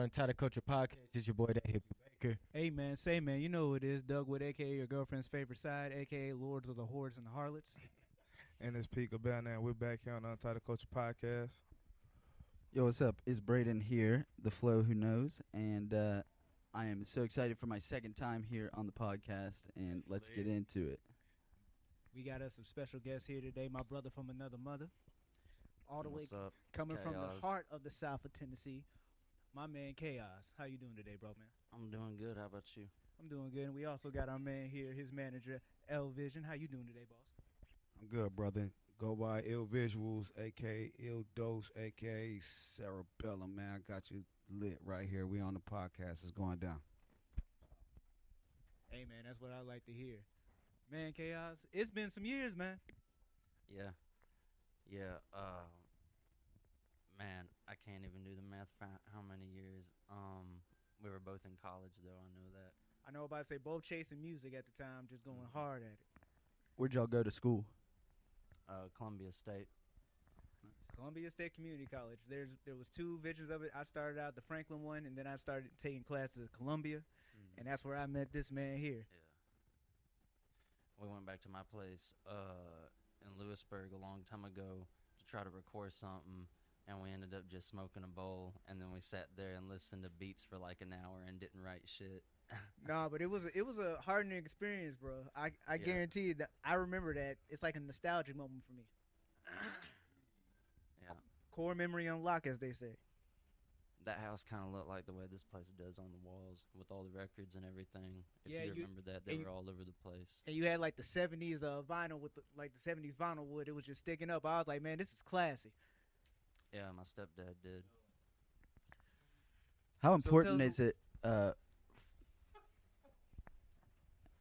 Untitled Culture Podcast. It's your boy, that hippie Baker. Hey man, say man, you know who it is. Doug Wood, aka your girlfriend's favorite side, aka Lords of the Hordes and the Harlots. And it's Pete Cabana, and we're back here on the Untitled Culture Podcast. Yo, what's up? It's Braden here, the Flow Who Knows, and I am so excited for my second time here on the podcast, and let's get into it. We got us some special guests here today. My brother from another mother, all the way What's up? coming It's from the Chaos. heart of the South of Tennessee. My man Chaos. How you doing today, bro, man? I'm doing good. How about you? I'm doing good. And we also got our man here, his manager, IllVision. How you doing today, boss? I'm good, brother. Go by IllVisuals, a.k.a. Ill Dose, a.k.a. Cerebellum, man. I got you lit right here. We on the podcast. It's going down. Hey man, that's what I like to hear. Man, Chaos, it's been some years, man. Yeah. Yeah. Man, I can't even do the math for how many years. We were both in college, though. I know that. I know about to say both chasing music at the time, just going hard at it. Where'd y'all go to school? Columbia State. Columbia State Community College. There was two visions of it. I started out the Franklin one, and then I started taking classes at Columbia, and that's where I met this man here. Yeah. We went back to my place in Lewisburg a long time ago to try to record something, and we ended up just smoking a bowl, and then we sat there and listened to beats for like an hour and didn't write shit. Nah, but it was a hardening experience, bro. I Yeah. guarantee you that I remember that. It's like a nostalgic moment for me. Yeah. Core memory unlock, as they say. That house kind of looked like the way this place does on the walls with all the records and everything. If Yeah, you you- remember that, they and were all over the place. And you had like the '70s vinyl with like the '70s vinyl wood. It was just sticking up. I was like, man, this is classy. Yeah, my stepdad did. How So important tell us- is it,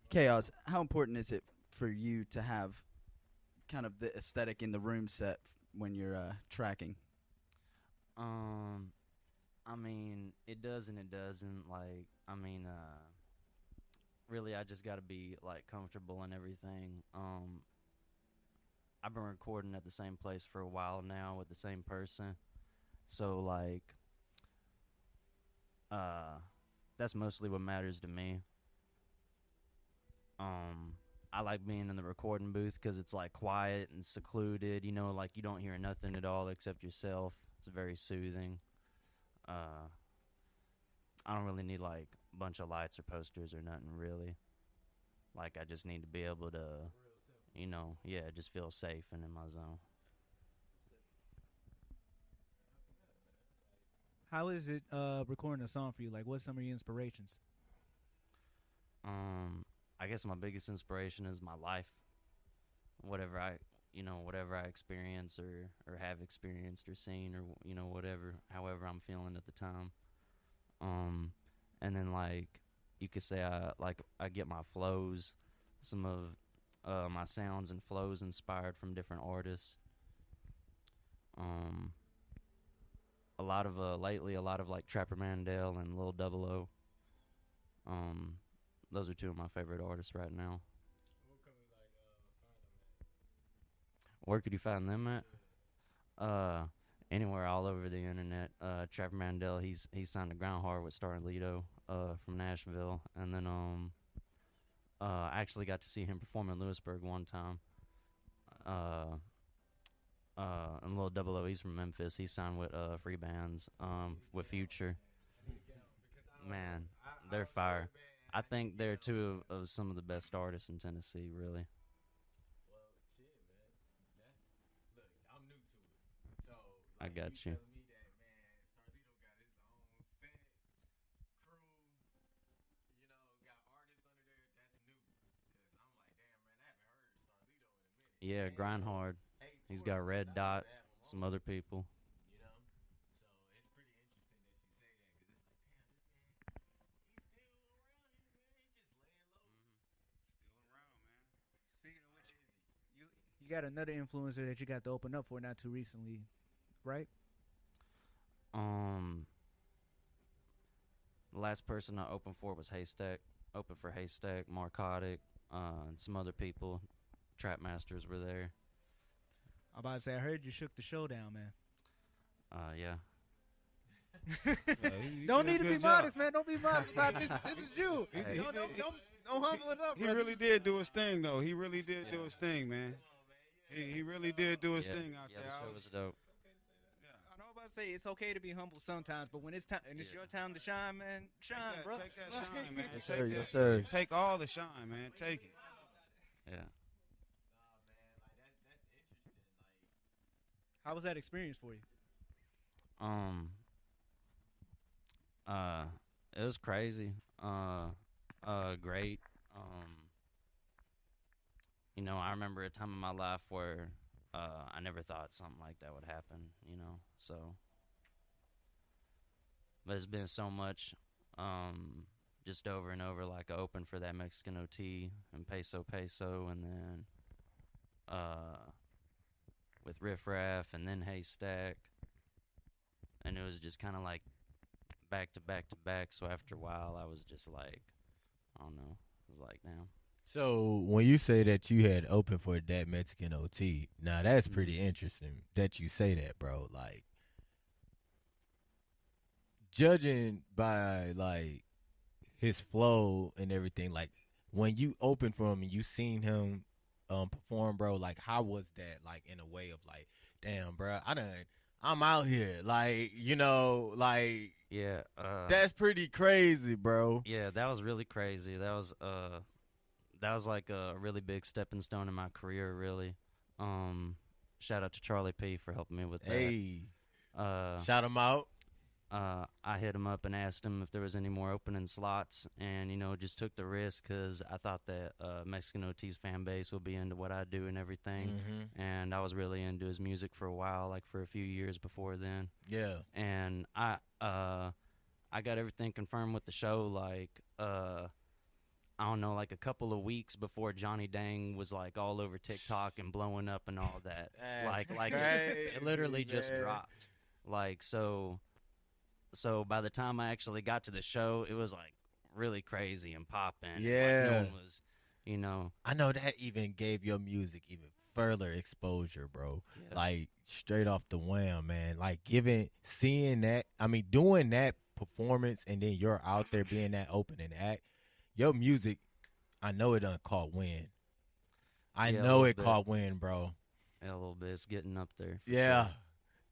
Chaos, how important is it for you to have kind of the aesthetic in the room set when you're tracking? I mean, it does and it doesn't. Like, I mean, really, I just got to be like comfortable and everything. I've been recording at the same place for a while now with the same person, so like, that's mostly what matters to me. I like being in the recording booth because it's like quiet and secluded. You know, like you don't hear nothing at all except yourself. It's very soothing. I don't really need like a bunch of lights or posters or nothing really. Like I just need to be able to, you know, just feel safe and in my zone. How is it recording a song for you? Like, what's some of your inspirations? I guess my biggest inspiration is my life. Whatever I experience or have experienced or seen or, you know, however I'm feeling at the time. And then like you could say I get my flows, some of my sounds and flows inspired from different artists. Lately a lot of like Trapper Mandel and Lil Double O. Those are two of my favorite artists right now. Where could you find them at? Anywhere, all over the internet. Trapper Mandel, he's signed to Groundhard with Star and Lido from Nashville, and then I actually got to see him perform in Lewisburg one time. And Lil Double O, he's from Memphis. He signed with Free Bands with Future. Man, they're fire. I think they're two of some of the best artists in Tennessee, really. I got you. Yeah, Grind Hard. He's got Red Dot, some other people. Speaking of which, you got another influencer that you got to open up for not too recently, right? The last person I opened for was Haystack. Opened for Haystack, Marcotic, and some other people. Trap Masters were there. I'm about to say, I heard you shook the show down, man. Yeah. He Don't did a need to be good job. modest, man. Don't be modest about this. This is you. Hey. Don't humble it up. He brother. really did do his thing, though. He really did do his thing, man. He really did do his thing out yeah, there. the I show was dope. I know about to say it's okay to be humble sometimes, but when it's time and it's your time to shine, man, shine, bro. Take that shine, man. Yes, Take sir. that- Yes, sir. Take all the shine, man. Take it. Yeah. How was that experience for you? It was crazy. Great. You know, I remember a time in my life where I never thought something like that would happen, you know. So but it's been so much just over and over, like I opened for that Mexican OT and Peso and then with Riff Raff and then Haystack, and it was just kind of like back to back to back. So after a while, I was just like, I don't know. I was like, damn. So when you say that you had opened for that Mexican OT, now that's pretty interesting that you say that, bro. Like, judging by like his flow and everything, like when you opened for him and you seen him perform, bro, like how was that? Like in a way of like, damn, bro, I'm out here, like, you know, like, Yeah. that's pretty crazy, bro. Yeah, that was really crazy. That was like a really big stepping stone in my career, really. Shout out to Charlie P for helping me with that. Hey, Uh, shout him out. I hit him up and asked him if there was any more opening slots, and, you know, just took the risk because I thought that Mexican OT's fan base would be into what I do and everything. Mm-hmm. And I was really into his music for a while, like for a few years before then. Yeah. And I got everything confirmed with the show, like, I don't know, like a couple of weeks before Johnny Dang was like all over TikTok and blowing up and all that. Like it literally just dropped. Like, so by the time I actually got to the show, it was like really crazy and popping. Yeah. Like, no one was, you know. I know that even gave your music even further exposure, bro. Yeah. Like straight off the wham, man. Like seeing that, I mean, doing that performance and then you're out there being that opening act, your music, I know it done caught wind. I Yeah, a know little it bit. caught wind, bro. Yeah, a little bit. It's getting up there. for Yeah. sure.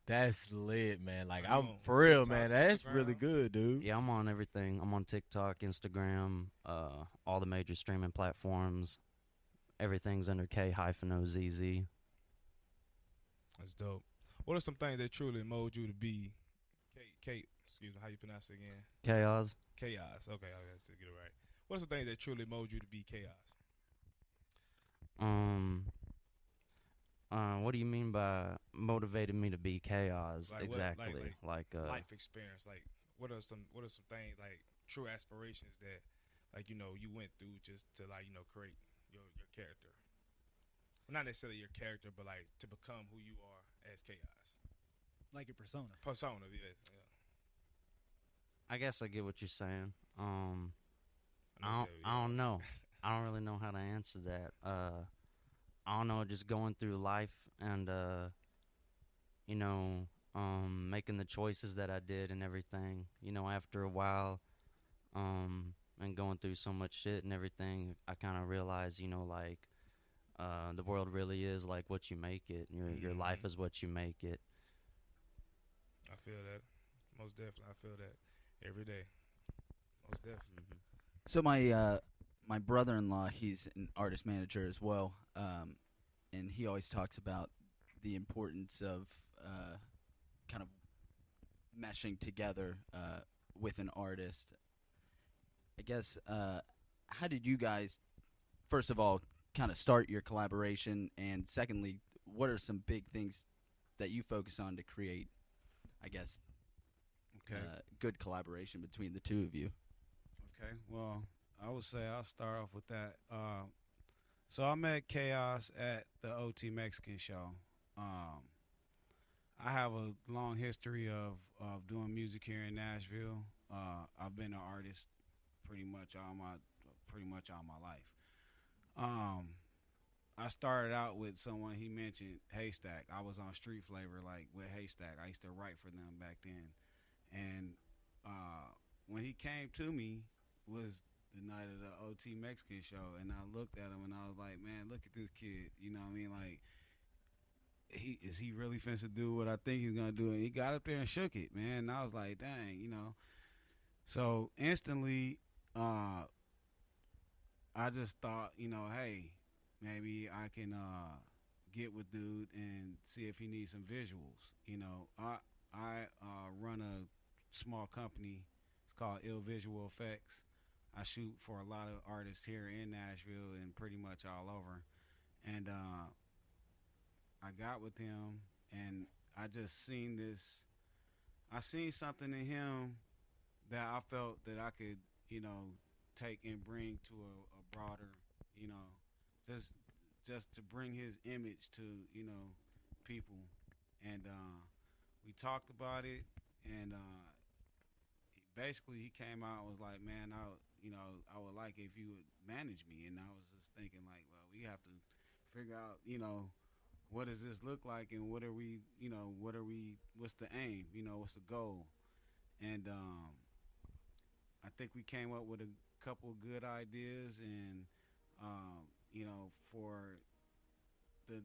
That's lit, man. Like, Are you I'm on for real, TikTok, man. That's Instagram? really good, dude. Yeah, I'm on everything. I'm on TikTok, Instagram, all the major streaming platforms. Everything's under K-OZZ. That's dope. What are some things that truly mold you to be excuse me, how you pronounce it again? Chaos. Chaos. Okay, I got to get it right. What are some things that truly mold you to be chaos? What do you mean by motivated me to be chaos? Like what- exactly. Like Life experience. Like what are some things, like true aspirations that, like, you know, you went through just to, like, you know, create your character. Well, not necessarily your character, but like to become who you are as chaos. Like your persona. Persona, yes. Yeah. I guess I get what you're saying. I know I you said, don't know. I don't really know how to answer that. I don't know, just going through life and you know, making the choices that I did and everything. You know, after a while, and going through so much shit and everything, I kind of realized, you know, like, the world really is like what you make it. Your life is what you make it. I feel that. Most definitely. I feel that every day. Most definitely. Mm-hmm. So my brother-in-law, he's an artist manager as well, and he always talks about the importance of kind of meshing together with an artist. I guess, how did you guys, first of all, kind of start your collaboration, and secondly, what are some big things that you focus on to create, I guess, Okay. good collaboration between the two of you? Okay. Well, I would say I'll start off with that. So I met Chaos at the OT Mexican show. I have a long history of doing music here in Nashville. I've been an artist pretty much all my life. I started out with someone he mentioned, Haystack. I was on Street Flavor, like with Haystack. I used to write for them back then, And when he came to me was the night of the OT Mexican show, and I looked at him and I was like, man, look at this kid. You know what I mean? Like, is he really finna do what I think he's gonna do? And he got up there and shook it, man. And I was like, dang, you know. So instantly, I just thought, you know, hey, maybe I can get with dude and see if he needs some visuals. You know, I run a small company. It's called IllVisualfx. I shoot for a lot of artists here in Nashville and pretty much all over. And I got with him, and I just seen this. I seen something in him that I felt that I could, you know, take and bring to a broader, you know, just to bring his image to, you know, people. And we talked about it, and basically he came out and was like, man, I would like if you would manage me. And I was just thinking like, well, we have to figure out, you know, what does this look like, and what are we, you know, what's the aim, you know, what's the goal? And I think we came up with a couple good ideas, and you know, for the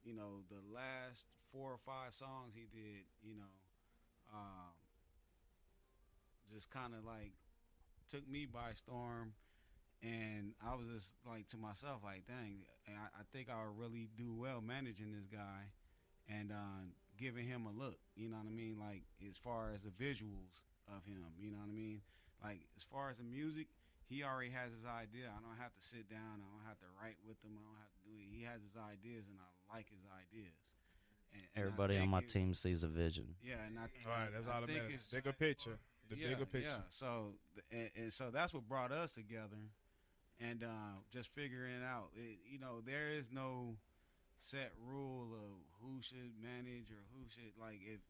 you know, the last 4 or 5 songs he did, you know, just kind of like took me by storm. And I was just like to myself, like, dang, I think I'll really do well managing this guy and giving him a look, you know what I mean? Like, as far as the visuals of him, you know what I mean? Like, as far as the music, he already has his idea. I don't have to sit down. I don't have to write with him. I don't have to do it. He has his ideas, and I like his ideas. And Everybody on my team sees a vision. Yeah, and All right, that's all that matters. Bigger picture. The bigger picture. Yeah, so, and so that's what brought us together. And just figuring it out. You know, there is no set rule of who should manage or who should, like, if,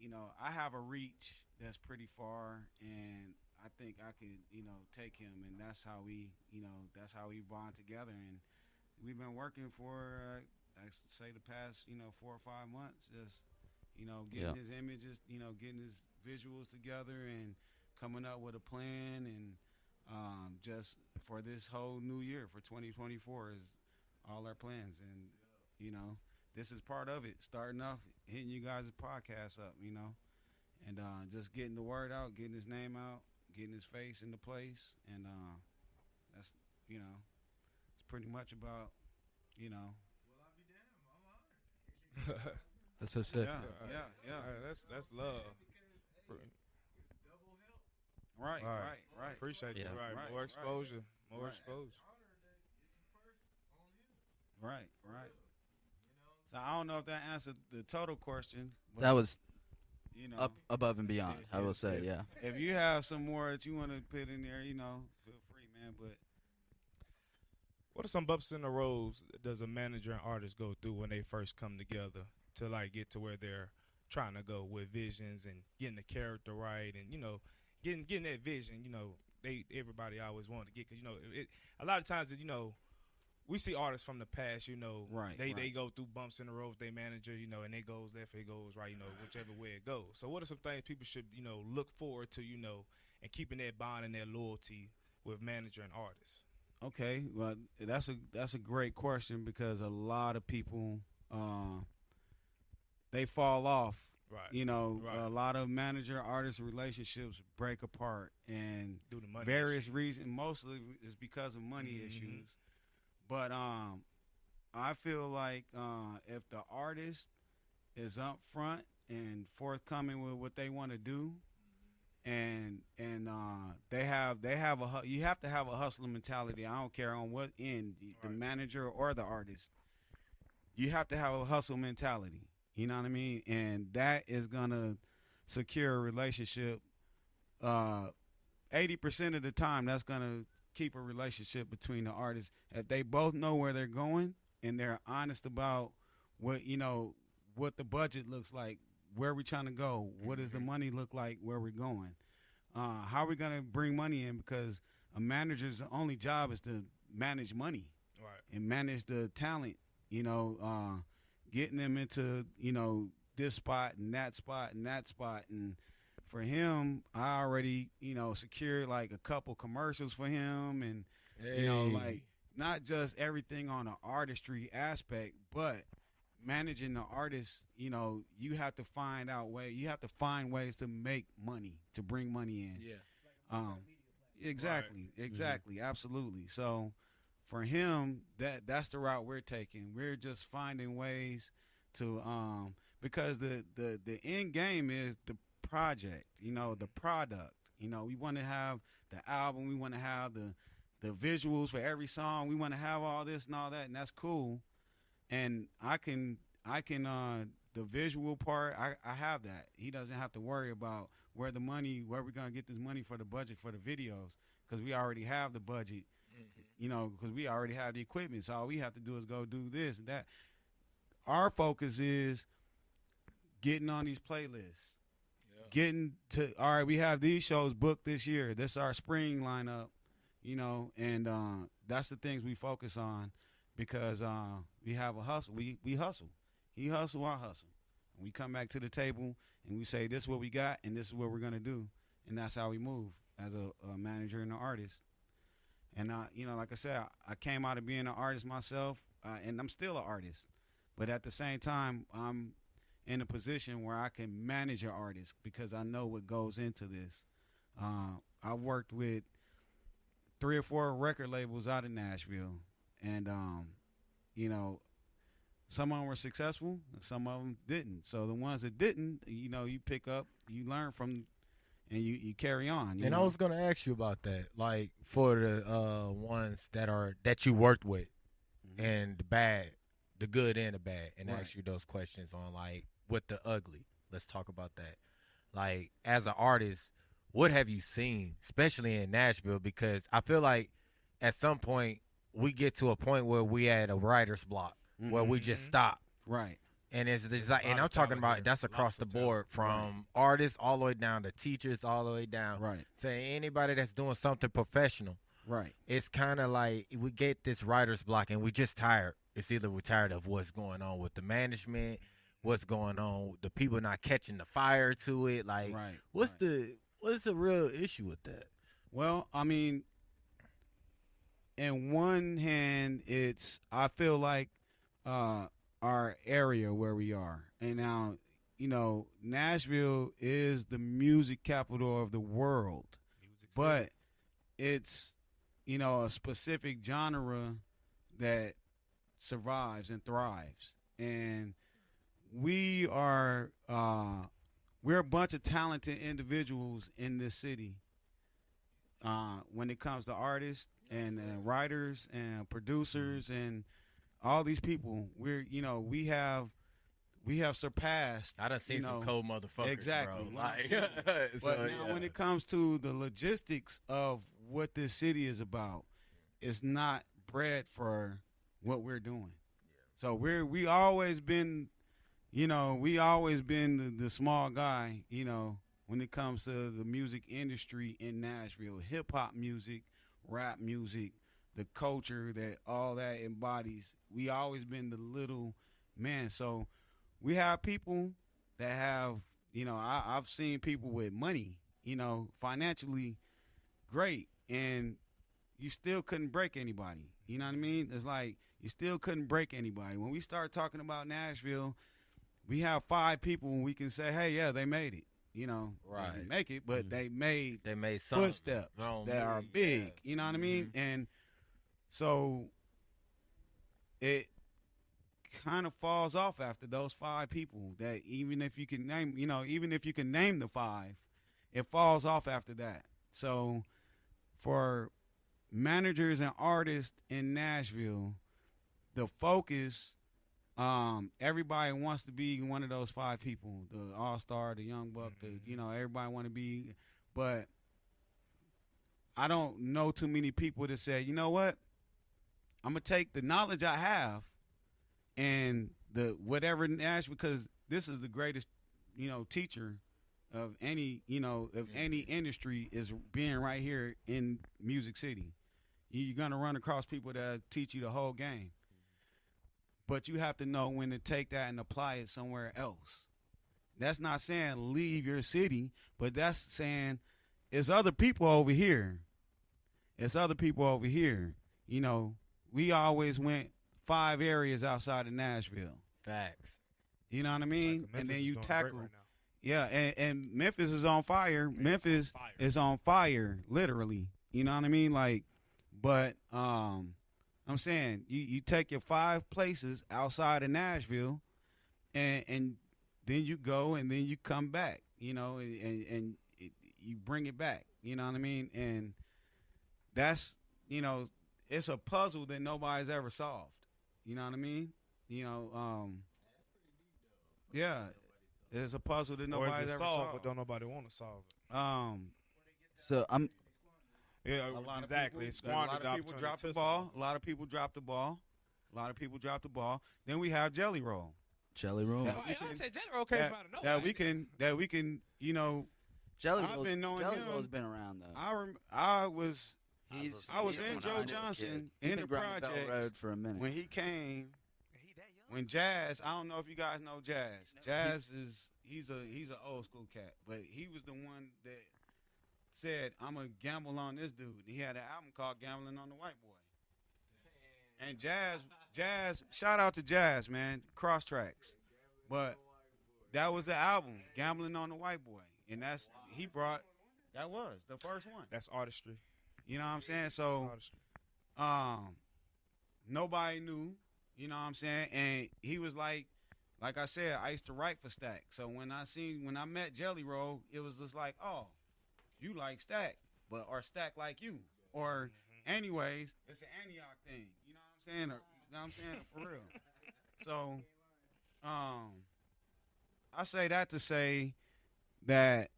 you know, I have a reach that's pretty far, and I think I could, you know, take him, and that's how we, you know, that's how we bond together. And we've been working for, I'd say, the past, you know, 4 or 5 months, just, you know, getting his images, you know, getting his visuals together and coming up with a plan, and just for this whole new year, for 2024, is all our plans. And, you know, this is part of it, starting off, hitting you guys' podcast up, you know, and just getting the word out, getting his name out, getting his face into place. And that's, you know, it's pretty much about, you know. Well, I'll be damned. I'm honored. That's so sick. Yeah. That's love. Right. Appreciate you. Yeah. Right. More exposure. More exposure. Right. So I don't know if that answered the total question. But, That was you know, up above and beyond, I will say, yeah. If you have some more that you want to put in there, you know, feel free, man. But What are some bumps in the roads does a manager and artist go through when they first come together to like get to where they're trying to go with visions and getting the character right, and, you know, getting that vision, you know, everybody always wanted to get, because, you know, a lot of times, you know, we see artists from the past, you know, they go through bumps in the road with their manager, you know, and it goes left, it goes right, you know, whichever way it goes. So what are some things people should, you know, look forward to, you know, and keeping that bond and that loyalty with manager and artist? okay, well, that's a great question, because a lot of people they fall off. Right. You know, a lot of manager-artist relationships break apart, and Due to money various issues. reasons. Mostly is because of money issues. But I feel like if the artist is up front and forthcoming with what they want to do, and they have you have to have a hustler mentality. I don't care on what end, the manager or the artist. You have to have a hustle mentality. You know what I mean? And that is gonna secure a relationship. 80% of the time, that's gonna keep a relationship between the artists if they both know where they're going and they're honest about what, you know, what the budget looks like, where we're trying to go, what does the money look like, where we're going, how are we gonna bring money in, because a manager's only job is to manage money, and manage the talent, you know, getting them into, you know, this spot and that spot and that spot, and for him, I already, secured like a couple commercials for him, and like not just everything on the artistry aspect, but managing the artist. You have to find ways to make money, to bring money in. Yeah. Exactly, absolutely. So for him, that's the route we're taking. We're just finding ways to because the end game is the project, the product. We want to have the album, we want to have the visuals for every song, we want to have all this and all that, and that's cool. And I can the visual part, I have that. He doesn't have to worry about where we're gonna get this money for the budget for the videos, because we already have the budget. Because we already have the equipment, so all we have to do is go do this and that. Our focus is getting on these playlists. Getting to, all right, we have these shows booked this year. This is our spring lineup, and that's the things we focus on, because we have a hustle. We hustle. He hustle, I hustle. And we come back to the table and we say, this is what we got and this is what we're going to do. And that's how we move as a manager and an artist. And, like I said, I came out of being an artist myself, and I'm still an artist. But at the same time, I'm in a position where I can manage an artist, because I know what goes into this. I've worked with 3 or 4 record labels out of Nashville, and some of them were successful and some of them didn't. So the ones that didn't, you pick up, you learn from, and you carry on. I was gonna ask you about that, like for the ones that you worked with, and the good and the bad, and ask you those questions on, like, with the ugly. Let's talk about that. Like, as an artist, what have you seen, especially in Nashville? Because I feel like at some point we get to a point where we at a writer's block, where we just stop. Right. And it's like, and I'm talking about that's across the board, from artists all the way down to teachers, all the way down to anybody that's doing something professional. Right. It's kind of like we get this writer's block and we just tired. It's either we're tired of what's going on with the management, what's going on, the people not catching the fire to it. Like, what's the real issue with that? Well, I mean, in one hand, I feel like our area where we are. And now, Nashville is the music capital of the world. But it's, a specific genre that survives and thrives. And we're a bunch of talented individuals in this city. When it comes to artists and writers and producers and all these people, we have surpassed. I done seen some cold motherfuckers, exactly, bro. Like, but now when it comes to the logistics of what this city is about, it's not bred for what we're doing. So we always been, the small guy, when it comes to the music industry in Nashville, hip hop music, rap music, the culture that all that embodies. We always been the little man. So we have people that have, I've seen people with money, financially great, and you still couldn't break anybody. You know what I mean? It's like you still couldn't break anybody. When we start talking about Nashville, we have 5 people and we can say, hey, yeah, they made it. They didn't make it, but they made footsteps that are big. You know what I mean? And so it kind of falls off after those 5 people. That even if you can name, the 5, it falls off after that. So for managers and artists in Nashville, the focus, everybody wants to be one of those 5 people, the all-star, the young buck, everybody want to be, but I don't know too many people that say, you know what, I'm going to take the knowledge I have and the whatever Nashville, because this is the greatest, teacher of any, any industry, is being right here in Music City. You're going to run across people that teach you the whole game. But you have to know when to take that and apply it somewhere else. That's not saying leave your city, but that's saying it's other people over here. It's other people over here. You know, we always went 5 areas outside of Nashville. Facts. You know what I mean? Like, And Memphis then is you doing great tackle. right now. Yeah, and Memphis is on fire. Memphis fire. is on fire, literally. You know what I mean? Like, but I'm saying you take your 5 places outside of Nashville, and then you go and then you come back. You know, and you bring it back. You know what I mean? And that's, you know, it's a puzzle that nobody's ever solved. You know what I mean? You know, yeah. It's a puzzle that Or is nobody's it ever solved, solved. but don't nobody want to solve it. So I'm Yeah, A lot exactly. Of people, Squander a lot the of people opportunity drop to the solve ball. A lot of people drop the ball. A lot of people drop the ball. Then we have Jelly Roll. Jelly Roll. it. Yeah. Oh, we I can- said General came that, out of nowhere. that we can, you know, Jelly I've Roll's, been knowing Jelly him. Roll's been around though. I was He's I was he's in when Joe was a Johnson kid. in He's the been grinding Bell projects Road for a minute. when he came. He that young? When Jazz, I don't know if you guys know Jazz. Jazz is he's an old school cat, but he was the one that said, "I'm gonna gamble on this dude." He had an album called "Gambling on the White Boy." And Jazz, shout out to Jazz, man, Cross Tracks. But that was the album, "Gambling on the White Boy," and that was the first one. That's artistry. You know what I'm saying? That's So artistry. nobody knew, you know what I'm saying? And he was like I said, I used to write for Stack. So when I met Jelly Roll, it was just like, oh, you like Stack, or Stack like you. Or anyways, it's an Antioch thing. You know what I'm saying? Or, you know what I'm saying? For real. So I say that to say that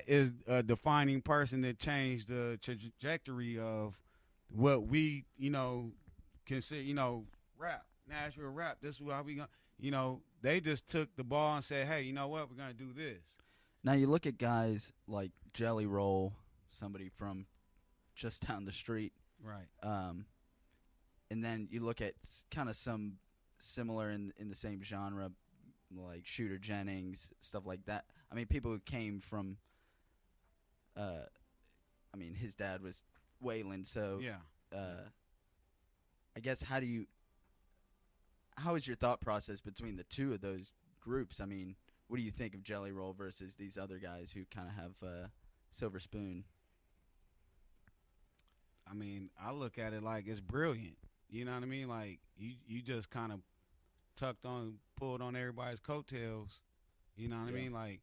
is a defining person that changed the trajectory of what we, you know, consider, you know, rap, Nashville rap. This is how we going, you know, they just took the ball and said, hey, you know what, we're going to do this. Now you look at guys like Jelly Roll, somebody from just down the street, Right. and then you look at kind of some similar in the same genre, like Shooter Jennings, stuff like that. I mean, people who came from, I mean, his dad was Waylon, so Yeah. I guess how is your thought process between the two of those groups? I mean, what do you think of Jelly Roll versus these other guys who kind of have Silver Spoon? I mean, I look at it like it's brilliant. You know what I mean? Like you just kind of pulled on everybody's coattails. You know what I mean? Like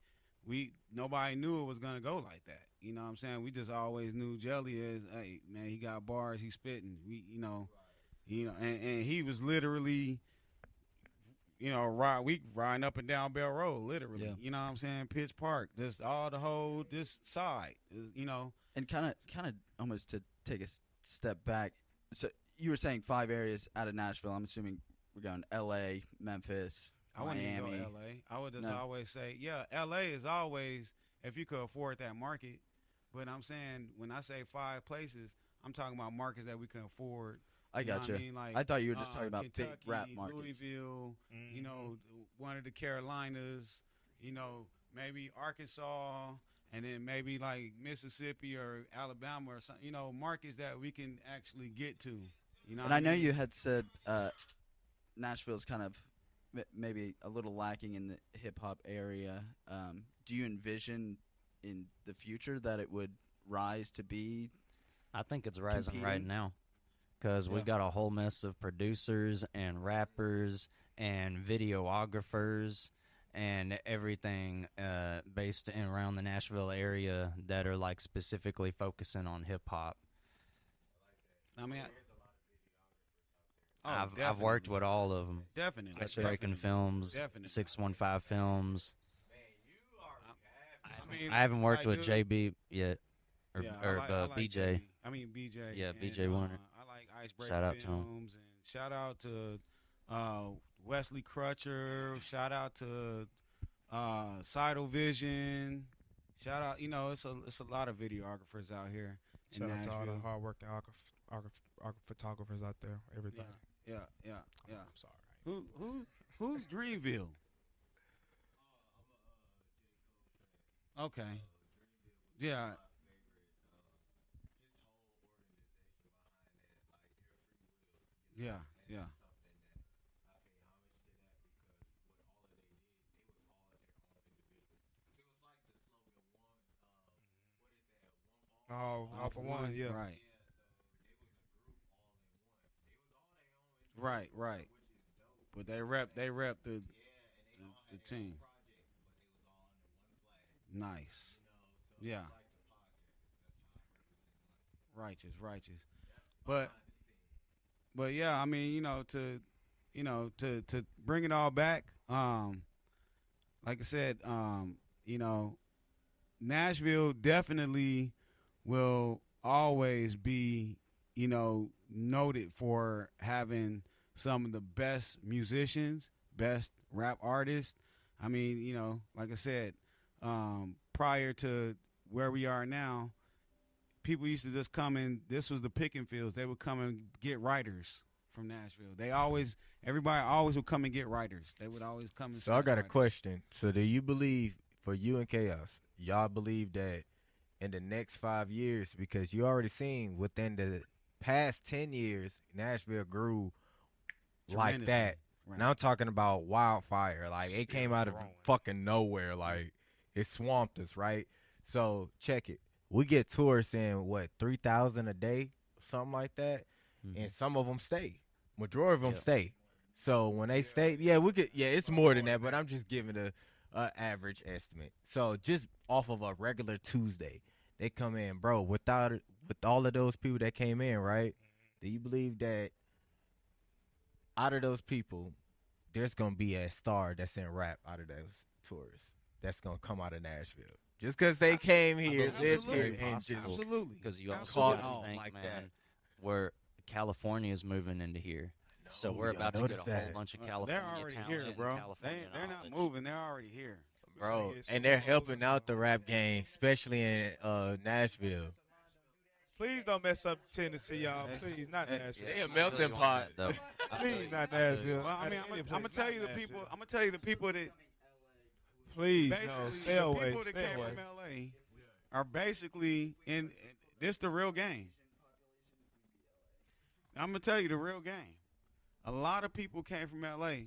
nobody knew it was gonna go like that. You know what I'm saying? We just always knew Jelly is, hey man, he got bars, he's spitting. And he was literally, you know, riding up and down Bell Road, literally. Yeah. You know what I'm saying? Pitch Park, this side, you know. And kind of almost to take a step back. So you were saying 5 areas out of Nashville. I'm assuming we're going L.A., Memphis, I wouldn't even Miami. go L.A. I would just No. always say, yeah, L.A. is always, if you could afford that market. But I'm saying, when I say 5 places, I'm talking about markets that we can afford. I You know got what you. I mean? Like, I thought you were just talking about Kentucky, big rap markets. Louisville, you know, one of the Carolinas, you know, maybe Arkansas, and then maybe like Mississippi or Alabama or something, you know, markets that we can actually get to. You know And what I know mean? you had said Nashville's kind of maybe a little lacking in the hip hop area. Do you envision in the future that it would rise to be? I think it's rising right Competing? now because we Yeah. got a whole mess of producers and rappers and videographers and everything based in around the Nashville area that are like specifically focusing on hip hop. I mean, I've worked with all of them. Definitely. Ice Breaking Films, Definitely. 615 Films. I mean, I haven't worked like, with dude, JB yet, or, yeah, or I like BJ. JB. I mean BJ. Yeah, and, BJ Warner. I like Ice Shout out to him. Films and shout out to Wesley Crutcher. Shout out to Sidle Vision. Shout out, you know, it's a lot of videographers out here in Shout out to all the Nashville. hardworking photographers out there. Everybody. Yeah. I'm sorry. Who's Dreamville? Okay. Yeah. Yeah. Yeah. All All for for one, one. yeah. Right. Right. Right. But they rep the team. Nice. Yeah. Righteous. Righteous. But yeah, I mean, to bring it all back, like I said, you know, Nashville definitely will always be, noted for having some of the best musicians, best rap artists. I mean, like I said, prior to where we are now, people used to just come in. This was the picking fields. They would come and get writers from Nashville. Everybody always would come and get writers. They would always come and. So I got a writers. question. So do you believe, for you and Chaos, y'all believe that in the next 5 years, because you already seen within the past 10 years, Nashville grew like Tremendously. that. Right. And I'm talking about wildfire. Like, it came out of growing. fucking nowhere. Like, it swamped us, right? So check it. We get tourists in, 3,000 a day, something like that. Mhm. And some of them stay. Majority of them Yep. stay. So when they stay, it's more than that, but I'm just giving a average estimate. So just off of a regular Tuesday, they come in, bro. With all of those people that came in, right? Do you believe that out of those people, there's gonna be a star that's in rap out of those tourists that's gonna come out of Nashville? Just because they came here, lived here, Absolutely. and just Absolutely. Because you also Caught got to on think, like man, that. where California is moving into here. So we're y'all about to get a noticed whole that. bunch of They're California already talent here, and bro. California They're not knowledge. moving. They're already here. bro, Yes, and they're so helping those are out the rap game, especially in Nashville. Please don't mess up Tennessee, y'all. Hey, Please, not hey, Nashville. They a I feel melting you on pot. that, though. I feel Please, you. not I feel you. Nashville. Well, I mean, Any I'm place gonna tell not you the Nashville. people. I'm gonna tell you the people that Please, no, basically stay the away. people that Stay came away. from LA are basically in this the real game. I'm gonna tell you the real game. A lot of people came from LA,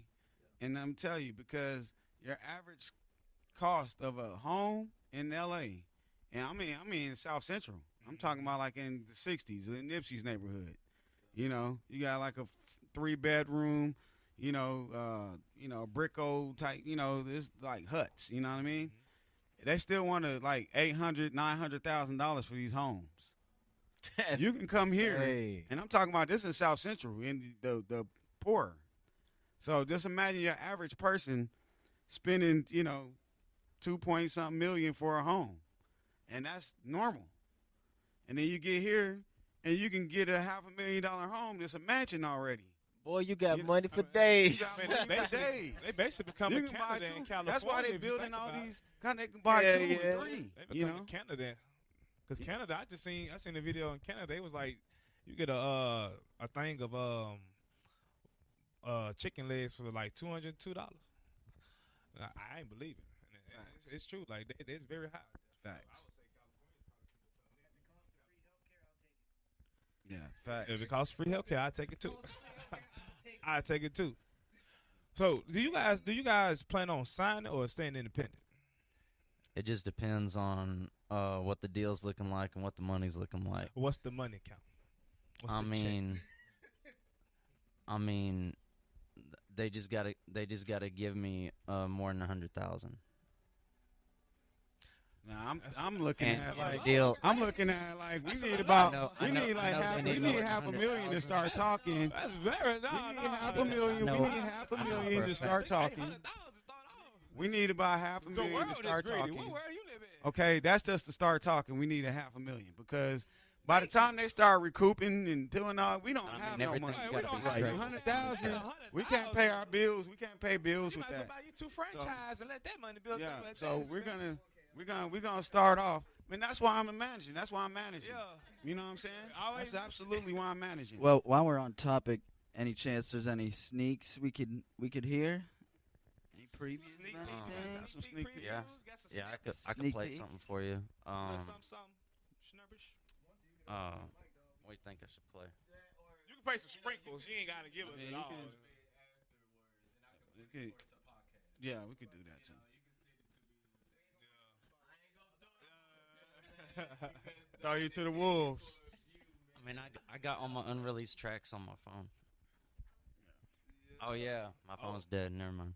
and I'm tell you because your average cost of a home in LA, and I mean South Central. I'm talking about like in the '60s in Nipsey's neighborhood. You got like a 3-bedroom, brick old type. This like huts. You know what I mean? They still want to like $800,000-$900,000 for these homes. You can come here, Hey. and I'm talking about this in South Central in the poor. So just imagine your average person spending 2 point something million for a home, and that's normal. And then you get here, and you can get a $500,000 home that's a mansion already. Boy, you got You- money for You days. got Man, money they for basically, days. they basically becoming You can buy Canada two. and California. That's why they if you building think all about it. these. They can buy Yeah, 2 yeah. and 3. They becoming Canada. Because Canada, I seen a video in Canada. It was like you get a thing of chicken legs for like $202. I ain't believe it. And it's true. Like it's very high. Facts. Yeah, facts. If it costs free healthcare, I take it too. I take it too. So do you guys plan on signing or staying independent? It just depends on what the deal's looking like and what the money's looking like. What's the money count? What's I the check? mean, they just gotta give me more than 100,000. Now I'm looking And at the like deal. I'm looking at like we That's need a about lot. we need like half they we need need like half a million to 100,000. start talking. That's very We need half a million. No. We need half a million to start talking. We need about half a The million world to is start greedy. talking. What world you live in? Okay, that's just to start talking. We need a $500,000 because by the time they start recouping and doing all, we don't I mean, have no money. everything's Hey, we gotta don't be have straight. 100,000. Yeah, We can't pay our bills. We can't pay bills You with might as well that. buy you 2 franchise and let that money build Yeah. up. So we're gonna start off. I mean, that's why I'm managing. That's why I'm managing. Yeah. You know what I'm saying? Always- That's absolutely why I'm managing. Well, while we're on topic, any chance there's any sneaks we could hear? Any previews. Sneak about peek, anything? got some sneak peeks. Yeah. Got some Yeah, I could snippets. Sneak play peek. something for you. Something. Schnurbish. What do you think I should play? You can play some sprinkles. You ain't gotta give us Yeah, it you all. can- Okay. Yeah, we could do that too. Throw you to the wolves. I mean, I got all my unreleased tracks on my phone. Oh yeah, my phone's dead. Never mind.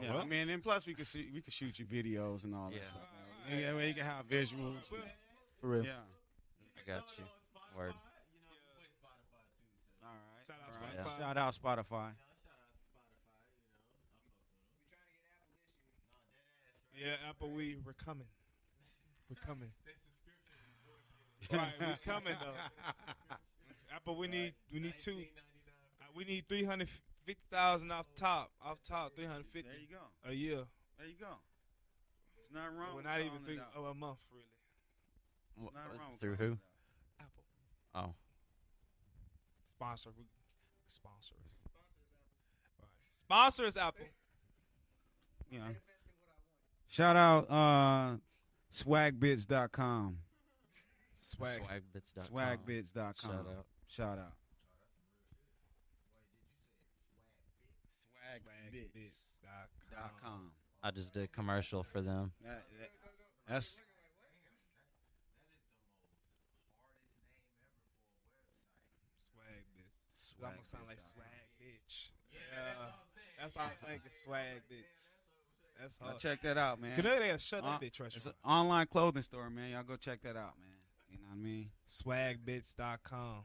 Yeah, I mean, and plus we could shoot you videos and all that Yeah. stuff. Man. Yeah, you can have visuals. For real. Yeah. I got you. Word. All right. Shout out All right. Spotify. Shout out Spotify. Yeah, Appleweed, we're coming. We're coming. Right, we're coming though. Apple, we need two. We need 350,000 off top. 350. There you go. A year. There you go. It's not wrong. Well, with not even calling three it out. a month, really. It's not wrong with Through calling who? it out. Apple Oh, sponsor us. Right. Sponsor us, Apple. Yeah. Shout out swagbits.com. swagbits.com. Swagbits.com. Shout out. Shout out. Swagbits.com. I just did a commercial for them. That's Swagbits. I'm gonna sound like swag bitch. Yeah. That's all I'm thinking. Swag bitch. That's hard. check that out, man. Could they shut up, bitch? It's an Restaurant. online clothing store, man. Y'all go check that out, man. You know what I mean? Swagbits.com.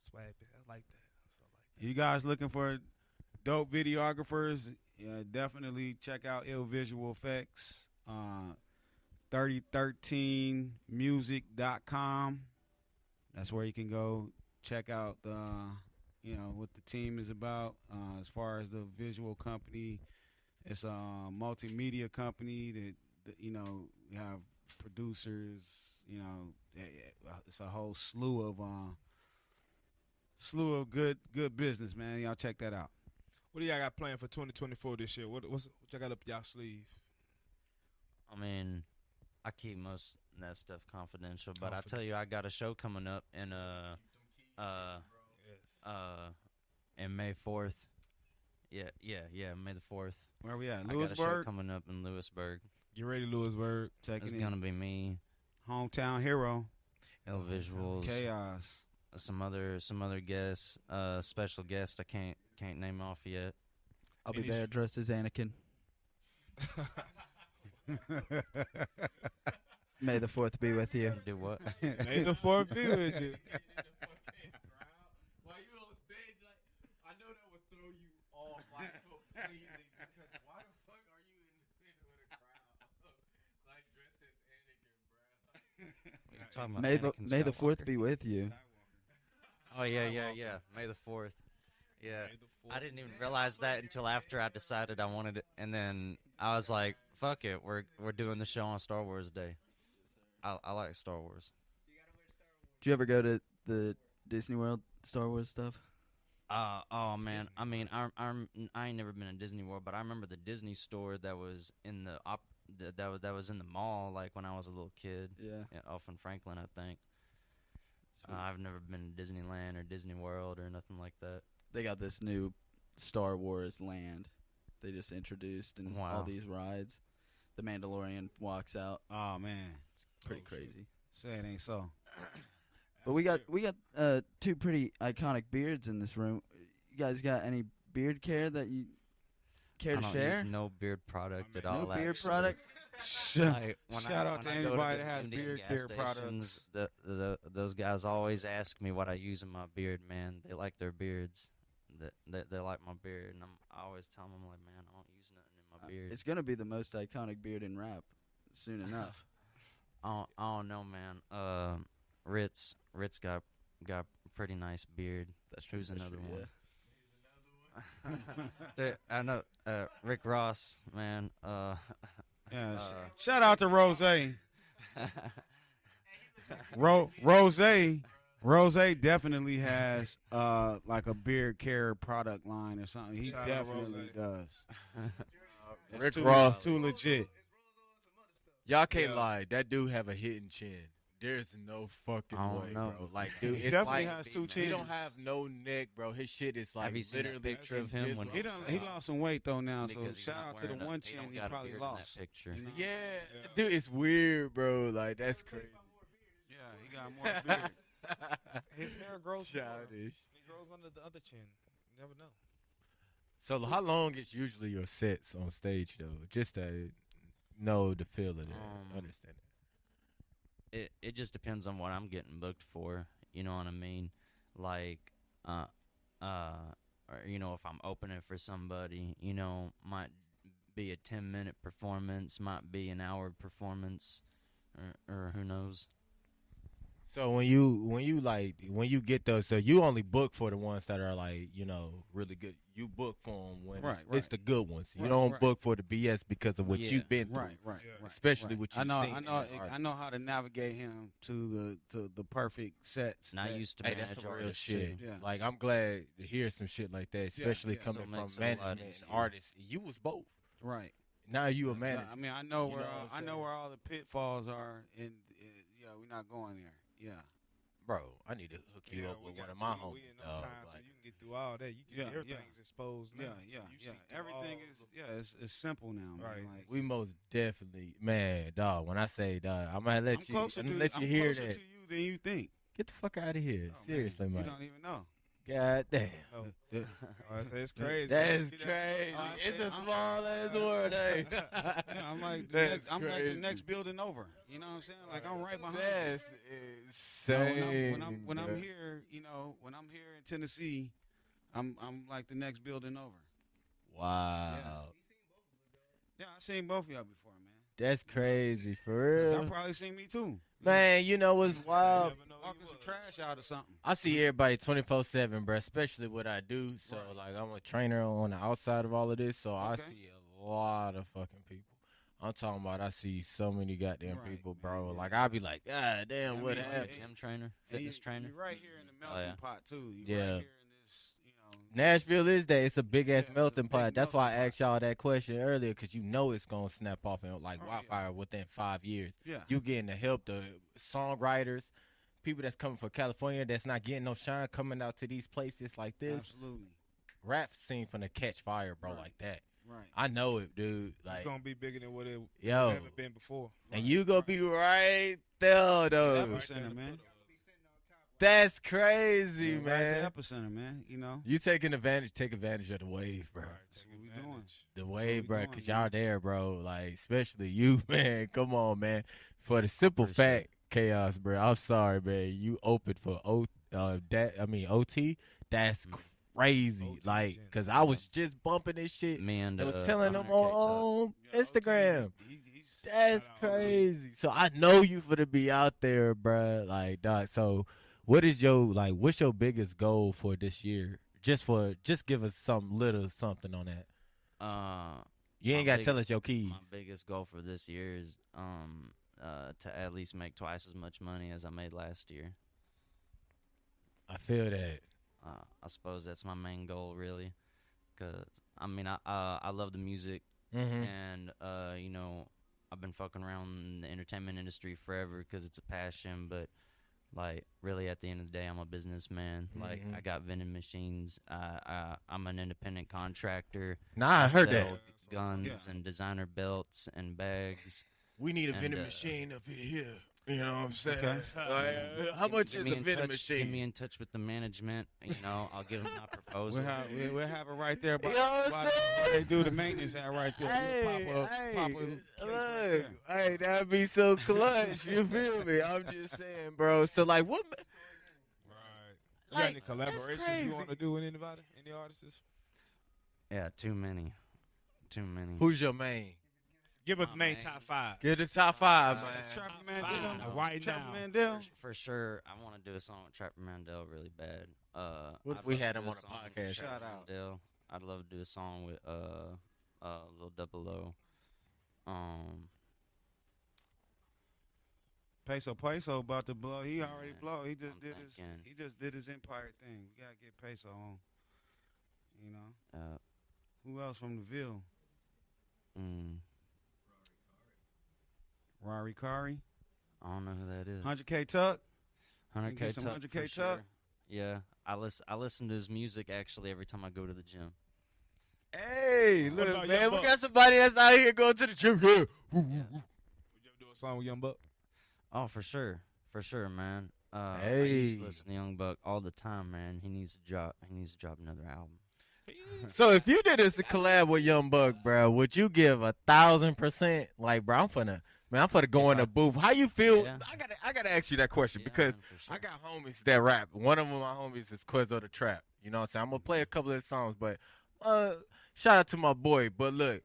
Swagbits. I like that. You guys looking for dope videographers? Yeah, definitely check out IllVisualfx. 3013music.com. That's where you can go check out what the team is about. As far as the visual company, it's a multimedia company that we have producers. It's a whole slew of good business, man. Y'all check that out. What do y'all got planned for 2024 this year? What y'all got up y'all sleeve? I mean, I keep most of that stuff confidential, but I tell you, I got a show coming up in May 4th. Yeah, May the 4th. Where we at? I got a show Lewisburg. coming up in Lewisburg. Get ready, Lewisburg. It's Checking gonna in. be me, Hometown hero. IllVisuals, Chaos. some other guests, special guest I can't name off yet. I'll be there dressed as Anakin. May the 4th be with you. Do what? May the 4th be with you. While you on stage, like, I know that would throw you off like completely because why the fuck are you in the middle of the crowd, like dressed as Anakin, bro? What are you talking about? May the Anakin 4th Skywalker? be with you. Oh yeah. May the 4th. Yeah. I didn't even realize that until after I decided I wanted it, and then I was like, "Fuck it, we're doing the show on Star Wars Day." I like Star Wars. Did you ever go to the Disney World Star Wars stuff? Oh man, I mean, I ain't never been in Disney World, but I remember the Disney store that was in that was in the mall, like when I was a little kid. Yeah. Off in Franklin, I think. I've never been to Disneyland or Disney World or nothing like that. They got this new Star Wars land they just introduced and all Wow. these rides. The Mandalorian walks out. Oh man, It's pretty crazy. say it ain't so. But we got two pretty iconic beards in this room. You guys got any beard care that you care I to don't share? use no beard product at No all. No beard actually. product? Like, when Shout out when to I go anybody the that has Indian beard gas care products. stations, those guys always ask me what I use in my beard. Man, they like their beards. They like my beard, and I always tell them, I'm like, man, I don't use nothing in my beard. It's gonna be the most iconic beard in rap soon enough. I don't know, man. Ritz got a pretty nice beard. Who's another one? I know Rick Ross, man. Yeah. Shout out to Rose. Rose definitely has like a beard care product line or something. He Shout out definitely Rose. does. Rick too, Ross. too legit. Y'all can't Yeah. lie. That dude have a hidden chin. There's no fucking I don't way, know. bro. Like, dude, He it's definitely like has two he chins. don't have no neck, bro. His shit is like Have you seen that literally picture of him when invisible. He lost some weight though now, so Because he's shout not out to the wearing a- one he chin don't he got a probably beard in that lost. picture. You know? Yeah, Yeah. dude, it's weird, bro. Like that's crazy. Yeah, he got more beard. His hair grows more. Childish. It grows under the other chin. You never know. So how long is usually your sets on stage though? Just to know the feel of it, understand it. It just depends on what I'm getting booked for. You know what I mean? Like, or if I'm opening for somebody, might be a 10-minute performance, might be an hour performance, or who knows. So when you get those, so you only book for the ones that are like really good. You book for them when it's the good ones. You don't book for the BS because of what you've been through. Right. Especially what you've seen. I know how to navigate him to the perfect sets. And I used to Hey, manage that's some real artists shit. too. Yeah. Like I'm glad to hear some shit like that, especially yeah. coming So it from makes it a lot management and easier. artists. You was both. Right. Now you a Yeah, manager. I mean, I know You where know what I'm I know saying? where all the pitfalls are, and yeah, we're not going there. Yeah. Bro, I need to hook you up we with got- one of my we homies. in no dog. time, so Like, you can get through all that. You can Yeah, everything's exposed now. Yeah. So you see through Everything all is it's simple now, man. Right. Like, we most definitely, man, dog. When I say dog, I'm gonna I'm let you. closer I'm to gonna let you I'm hear closer that. to you than you think. Get the fuck out of here. Oh, man, Seriously, you man. don't even know. God damn. No. Yeah. Oh, it's crazy. That is See crazy. I'm It's a saying- small ass word, eh? Yeah, I'm like That's I'm like the crazy. next building over. You know what I'm saying? Like I'm right behind. That's you. insane. When I'm bro. here, when I'm here in Tennessee, I'm like the next building over. Wow. Yeah, I seen both of y'all before, man. That's crazy for Y'all real. probably seen me too. Man, you know what's wild? never know who Walking you some was. trash out or something. I see everybody 24/7, bro. Especially what I do. So Right. like, I'm a trainer on the outside of all of this. So I Okay. see a lot of fucking people. I'm talking about. I see so many goddamn Right, people, man, bro. yeah. Like I be like, God damn, I what mean, happened? Gym trainer, And fitness trainer. You're right here in the Oh, melting yeah. pot too. You Yeah. right here in this, Nashville is that. It's a big ass Yeah, it's a melting big pot. That's why I melting asked y'all that question earlier, because you know it's gonna snap off and like Oh, wildfire within 5 years. Yeah. You getting the help, the songwriters, people that's coming from California that's not getting no shine, coming out to these places like this. Absolutely. Rap scene finna catch fire, bro, Right. like that. Right. I know it, dude. It's Like, gonna be bigger than what it yo, ever been before. and you gonna be right there, though. Epicenter, man. That's crazy, Yeah, right man. at the epicenter, man. You know. You take advantage of the wave, bro. Right, That's take what we advantage. doing. The what wave, we bro, doing, because man. y'all there, bro. Like, especially you, man. Come on, man. For the simple appreciate fact, Chaos, bro. I'm sorry, man. You opened for OT. That's crazy. OT Like, Gen. because I was just bumping this shit. Me and I was I'm telling them on TikTok. on Yeah, Instagram. he's That's Shout out OT. crazy. So I know you for to be out there, bruh. Like, dog. So, what's your biggest goal for this year? Just give us some little something on that. You ain't My gotta tell biggest- us your keys. My biggest goal for this year is to at least make twice as much money as I made last year. I feel that. I suppose that's my main goal, really, because I love the music, Mm-hmm. and I've been fucking around the entertainment industry forever because it's a passion, but like really at the end of the day, I'm a businessman. Like Mhm. I got vending machines. I'm an independent contractor. Nah, I heard sell that. guns Yeah. and designer belts and bags. We need a And, vending uh, machine up in here. You know what I'm saying? Okay. How much Get is me a in vending touch- Get me machine? in touch with the management. I'll give them my proposal. We'll have it right there. By, You know what I'm by- saying? where they do the maintenance at right there. Hey, Pop a case look, right there. hey, that'd be so clutch. You feel me? I'm just saying, bro. So, like, what? Right. You Like, got any that's collaborations crazy. you want to do with anybody? Any artists? Yeah, too many. Who's your main? Give a My name man. top 5. Get the top 5, Uh, man. Trapper Fine, Mandel. right Trapper now. Mandel. For sure, I want to do a song with Trapper Mandel really bad. What if I'd we love had to him do on a the song with podcast? Trapper Shout out. Mandel. I'd love to do a song with Lil Double O. Peso about to blow. He already Yeah, blow. He I'm just did his empire thing. We gotta get Peso on. You know. Uh, Who else from the Ville? Mm, Rari Kari, I don't know who that is. 100K Tuck. 100K get some Tuck 100K for Tuck? sure. Yeah, I listen to his music actually every time I go to the gym. Hey, What look, about man, Young we Buck? got somebody that's out here going to the gym. Yeah. Would you ever do a song with Young Buck? Oh, for sure, man. I used Hey. to listen to Young Buck all the time, man. He needs to drop another album. So if you did this collab with Young Buck, bro, would you give 1,000%? Like, bro, I'm finna go If in the I- booth. How you feel? Yeah. I gotta ask you that question Yeah, because man, for sure. I got homies that rap. One of my homies is Quizzo the Trap. You know what I'm saying? I'm gonna play a couple of his songs, but shout out to my boy. But look,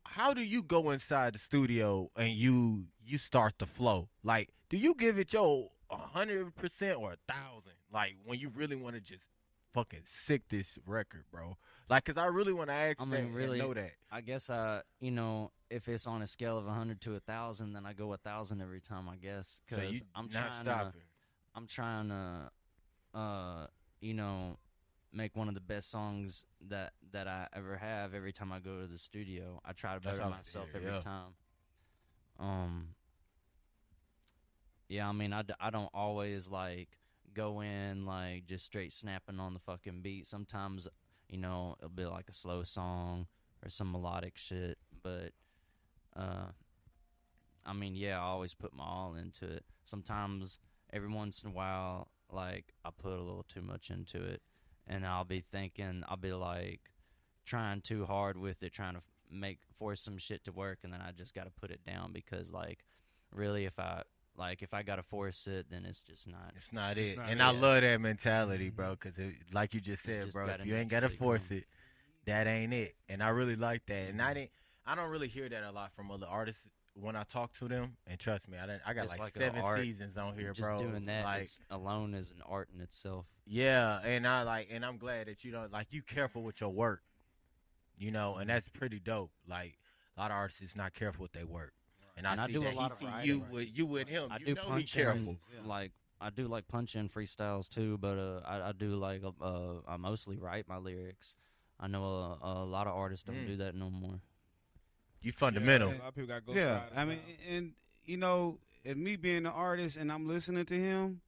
how do you go inside the studio and you start the flow? Like, do you give it your 100% or 1,000? Like, when you really want to just fucking sick this record, bro. Like, cause I really want to ask I that mean, really, and know that. I guess if it's on a scale of 100 to 1,000, then I go 1,000 every time. I guess So because you I'm not stopping. trying to, make one of the best songs that I ever have every time I go to the studio. I try to That's better all I myself hear, every yeah. time. Yeah, I mean, I don't always like go in like just straight snapping on the fucking beat. Sometimes, it'll be like a slow song or some melodic shit. But, I mean, yeah, I always put my all into it. Sometimes, every once in a while, like, I put a little too much into it. And I'll be like trying too hard with it, trying to force some shit to work. And then I just got to put it down because, like, really, if I gotta force it, then it's just not. It's not it. not And it. I love that mentality, bro, because like you just said, just bro, gotta if you ain't got to naturally force come. it, that ain't it. And I really like that. And I don't really hear that a lot from other artists when I talk to them. And trust me, I got It's like an 7 art. seasons on here, Just bro. doing that like, alone is an art in itself. yeah, and I'm glad that you don't like you careful with your work, and that's pretty dope. Like a lot of artists is not careful with their work, and And I I see do a that lot he of see writing. you with him. I you do know he punch careful. in, like I do like punch in freestyles too, but I do like I mostly write my lyrics. I know a lot of artists don't do that no more. You fundamental. Yeah, a lot of people got Yeah, I mean, and and me being an artist and I'm listening to him,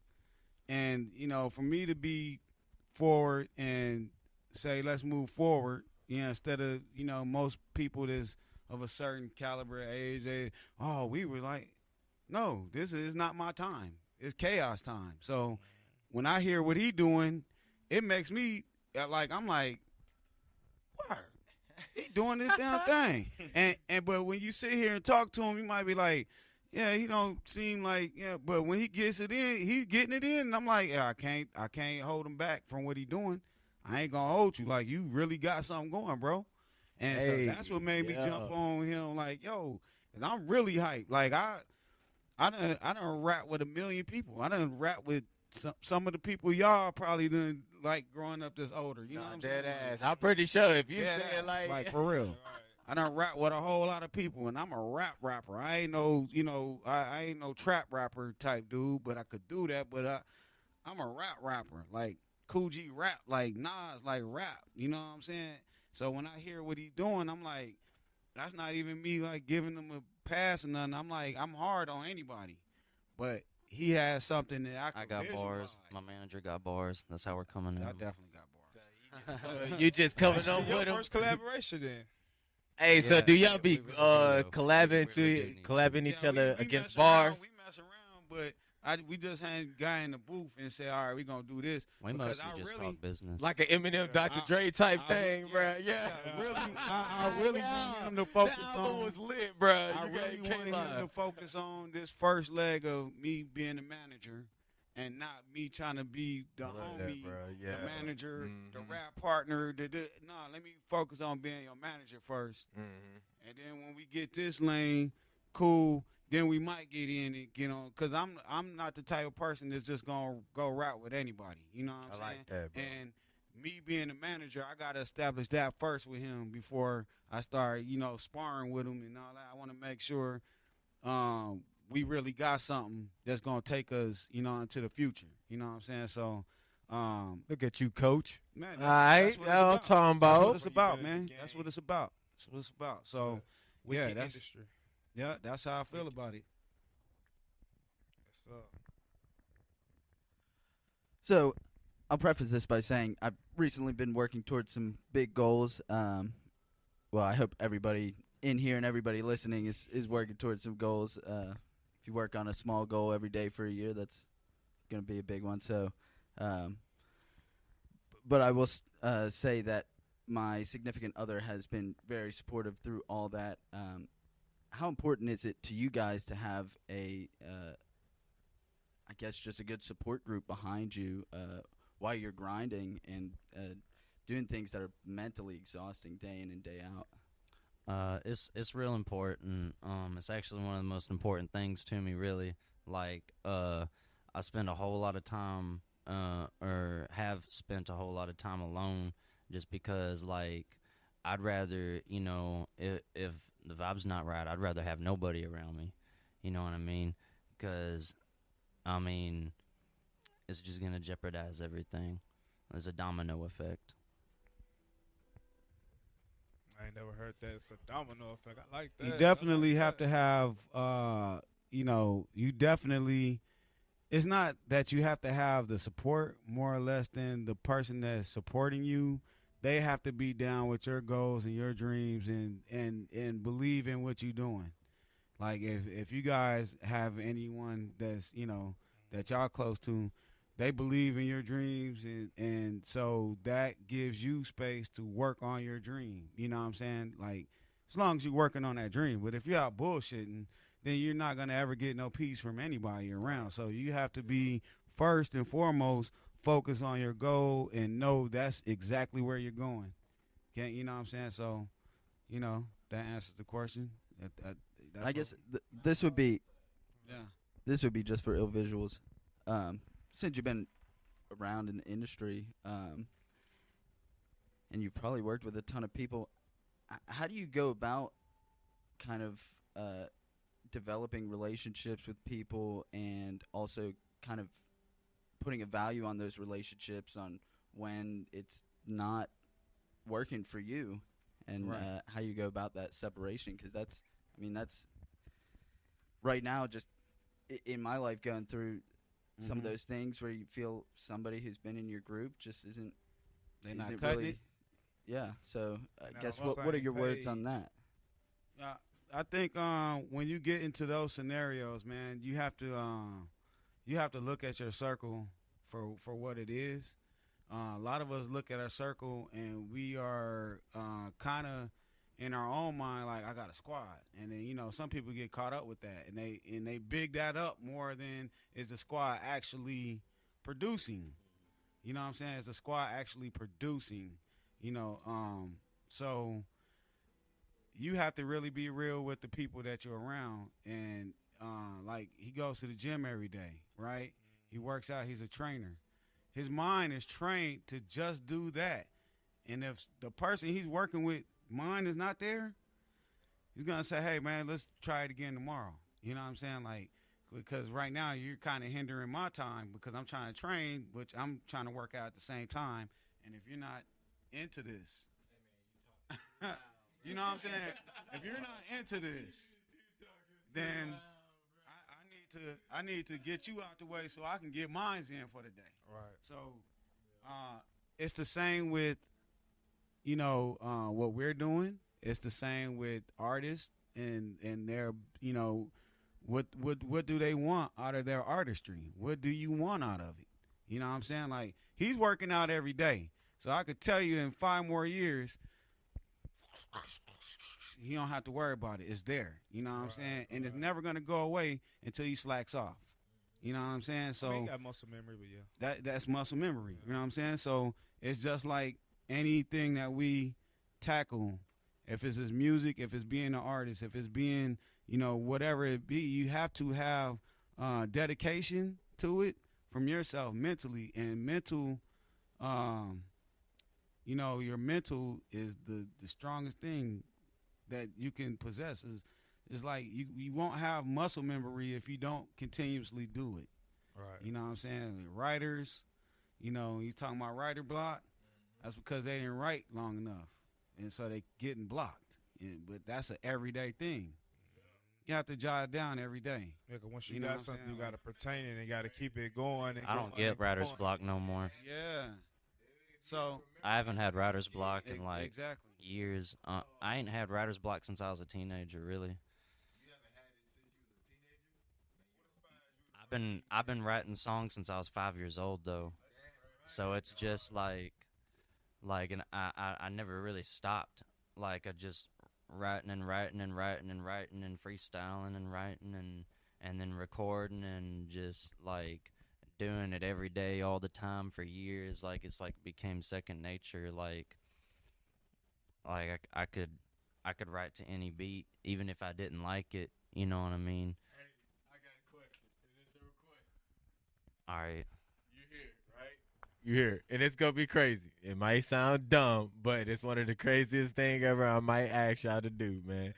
and for me to be forward and say let's move forward, instead of most people that's of a certain caliber age, we were like, no, this is not my time. It's chaos time. So when I hear what he doing, it makes me I'm like, what? He doing this damn thing. But when you sit here and talk to him, you might be like, yeah, he don't seem like, but when he gets it in, he's getting it in. And I'm like, yeah, I can't hold him back from what he doing. I ain't gonna hold you. Like, you really got something going, bro. And Hey, so that's what made me yeah. jump on him. Like, yo, 'cause I'm really hyped. Like, I done rap with a million people. I done rap with some of the people y'all probably done like growing up this older. You know what I'm saying? Dead ass. I'm pretty sure if you Yeah, say it like for real. I done rap with a whole lot of people, and I'm a rapper. I ain't no, I ain't no trap rapper type dude, but I could do that. But I'm a rapper. Like Cool G rap, like Nas, like rap. You know what I'm saying? So when I hear what he doing, I'm like, that's not even me like giving him a pass or nothing. I'm like, I'm hard on anybody, but he has something that I got visualize. bars. My manager got bars. That's how we're coming in. I definitely got bars. You just coming on Your with him. first collaboration then. Hey, so Yeah, do y'all be we really do. collabing We really do need collabing to. each Yeah, other we against mess around, bars? we mess around, but we just had a guy in the booth and said, all right, we gonna do this. We because mostly I just really- talk business. Like an Eminem, Dr. Dre type thing, bro. Yeah, I really wanted him to focus that album on. was lit, bro. I You really can't wanted lie. him to focus on this first leg of me being the manager, and not me trying to be the I love that, homie, bro. the Yeah. manager, the Mhm. rap partner. No, let me focus on being your manager first. Mhm. And then when we get this lane, cool. Then we might get in and get on, cause I'm not the type of person that's just gonna go rap with anybody. You know what I'm I saying? like that, bro. And me being the manager, I gotta establish that first with him before I start, sparring with him and all that. I want to make sure we really got something that's gonna take us, into the future. You know what I'm saying? So, Look at you, coach. man, All right, that's what it's y'all about. talking That's about. what it's about, man. That's what it's about. That's what it's about. So wicked that's industry. that's how I feel about it. That's up. So I'll preface this by saying I've recently been working towards some big goals. Well, I hope everybody in here and everybody listening is working towards some goals. If you work on a small goal every day for a year, that's going to be a big one. So, but I will say that my significant other has been very supportive through all that. How important is it to you guys to have I guess just a good support group behind you while you're grinding and doing things that are mentally exhausting day in and day out? It's real important. It's actually one of the most important things to me, really. Like, I spend a whole lot of time, or have spent a whole lot of time alone, just because, like, I'd rather, if the vibe's not right, I'd rather have nobody around me. You know what I mean? Because, it's just gonna jeopardize everything. There's a domino effect. I ain't never heard that. It's a domino effect. I like that. You definitely have to have, you definitely, it's not that you have to have the support more or less than the person that's supporting you. They have to be down with your goals and your dreams and believe in what you're doing. Like if you guys have anyone that's, that y'all close to, they believe in your dreams, and so that gives you space to work on your dream. You know what I'm saying? Like, as long as you're working on that dream. But if you're out bullshitting, then you're not going to ever get no peace from anybody around. So you have to be, first and foremost, focus on your goal and know that's exactly where you're going. You know what I'm saying? So, that answers the question. I guess this would be Yeah. This would be just for IllVisuals. Since you've been around in the industry, and you've probably worked with a ton of people, how do you go about kind of developing relationships with people and also kind of putting a value on those relationships on when it's not working for you, and Right. how you go about that separation? Because that's right now just in my life going through some of those things where you feel somebody who's been in your group just isn't They're not isn't cutting really, it. yeah. So I Not guess on the what are same your words on page. that? I think when you get into those scenarios, man, you have to look at your circle for what it is. A lot of us look at our circle and we are kind of in our own mind like, I got a squad, and then some people get caught up with that, and they big that up more than is the squad actually producing. You know what I'm saying? Is the squad actually producing? So you have to really be real with the people that you're around. And like, he goes to the gym every day, right? He works out. He's a trainer. His mind is trained to just do that. And if the person he's working with mind is not there, he's gonna say, hey man, let's try it again tomorrow. You know what I'm saying? Like, because right now you're kind of hindering my time because I'm trying to train, which I'm trying to work out at the same time. And if you're not into this, you know what I'm saying? If you're not into this, then I need to get you out the way so I can get mine in for the day. Right. So it's the same with what we're doing. It's the same with artists and their what do they want out of their artistry? What do you want out of it? You know what I'm saying? Like, he's working out every day. So I could tell you in 5 more years, you don't have to worry about it. It's there. You know what I'm saying? And it's never going to go away until he slacks off. You know what I'm saying? So he got muscle memory, but yeah. That's muscle memory. You know what I'm saying? So it's just like anything that we tackle. If it's his music, if it's being an artist, if it's being, whatever it be, you have to have dedication to it from yourself mentally. And mental, your mental is the strongest thing that you can possess. Is like you won't have muscle memory if you don't continuously do it. Right. You know what I'm saying? Like writers, you talking about writer block. That's because they didn't write long enough, and so they getting blocked. but that's an everyday thing. You have to jot it down every day. Yeah, 'cause once you, You know got what I'm something, saying? you got to pertain it and got to keep it going. And I don't going get and writer's going. block no more. Yeah. So I haven't had writer's block in like exactly. years. I ain't had writer's block since I was a teenager, really. I've been writing songs since I was 5 years old though, so it's just and I never really stopped. Like I just writing and writing and writing and writing and freestyling and writing and then recording and just like doing it every day all the time for years. Like it's like became second nature. Like I could write to any beat even if I didn't like it. You know what I mean? I got a question. It is a request. All right. You hear it, right? You hear it. And it's going to be crazy. It might sound dumb, but it's one of the craziest things ever I might ask y'all to do, man.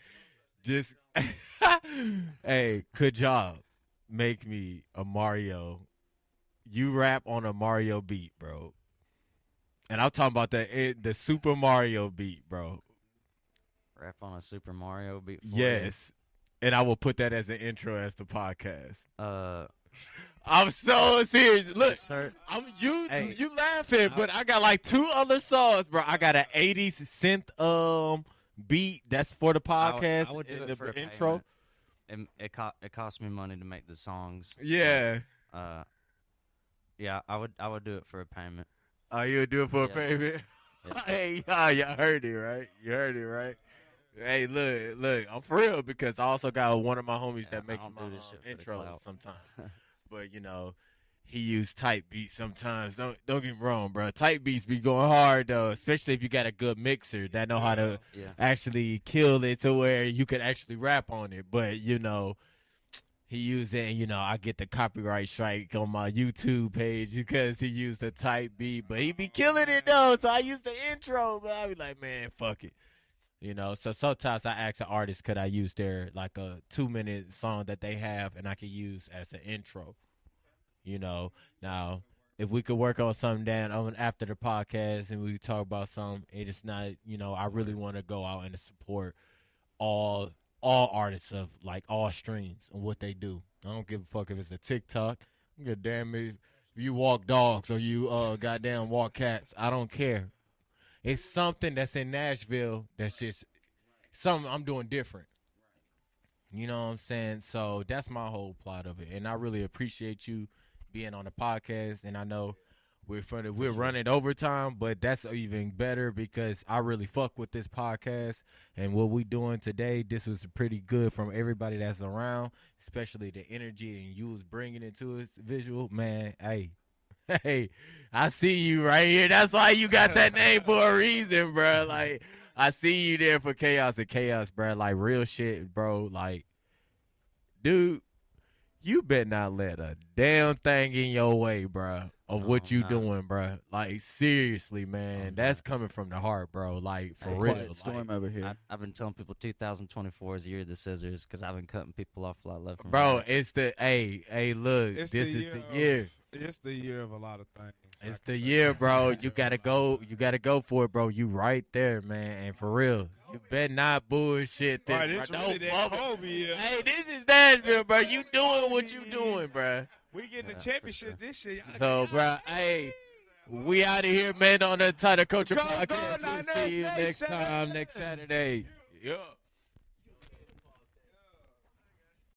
Just, hey, could y'all make me a Mario? You rap on a Mario beat, bro. And I'm talking about the Super Mario beat, bro. Rap on a Super Mario beat for Yes. And I will put that as an intro as the podcast. you. I'm so serious. Look, Sir, you Hey. laughing, but I got like 2 other songs, bro. I got an 80s synth beat that's for the podcast I would do and it the for a intro. payment. It cost me money to make the songs. Yeah. Yeah, I would do it for a payment. Oh, you would do it for Yes. a payment? Yes. Hey, y'all heard it, right? You heard it, right? Hey, look, I'm for real because I also got one of my homies Yeah, that makes I don't my do this shit for the intro clout. sometimes. But you know, he used type beats sometimes. Don't get me wrong, bro. Type beats be going hard though, especially if you got a good mixer that know how to Yeah. actually kill it to where you could actually rap on it. But you know, he used it, and you know, I get the copyright strike on my YouTube page because he used a type beat. But he be killing it though, so I use the intro. But I be like, man, fuck it. You know, so sometimes I ask an artist, could I use their like a 2-minute song that they have, and I could use as an intro. You know, now if we could work on something down on after the podcast and we talk about something, it is not. You know, I really want to go out and support all artists of like all streams and what they do. I don't give a fuck if it's a TikTok. I don't give a damn if you walk dogs or you goddamn walk cats. I don't care. It's something that's in Nashville that's just something I'm doing different. You know what I'm saying? So that's my whole plot of it. And I really appreciate you being on the podcast. And I know we're running overtime, but that's even better because I really fuck with this podcast. And what we doing today, this was pretty good from everybody that's around, especially the energy and you was bringing it to us visual. Man, hey. Hey, I see you right here. That's why you got that name for a reason, bro. Like, I see you there for chaos and chaos, bro. Like, real shit, bro. Like, dude, you better not let a damn thing in your way, bro, of what you doing, bro. Like, seriously, man. That's coming from the heart, bro. Like, for real. Quiet storm Like, over here. I've been telling people 2024 is the year of the scissors because I've been cutting people off a lot left and bro, right. it's the, hey, look, It's this is the year. It's the year of a lot of things. It's I the can say. year, bro. You gotta go for it, bro. You right there, man. And for real, you better not bullshit this. Right, bro. it's Don't really that bubble. Kobe year. Hey, this is Nashville, bro. You doing what you doing, bro. We getting Yeah, the for championship this year. Y'all So, get- bro, hey, we out of here, man. On the Untitled Culture Go, Podcast. go, We'll Niners see you next Nation. time, next Saturday. Yeah.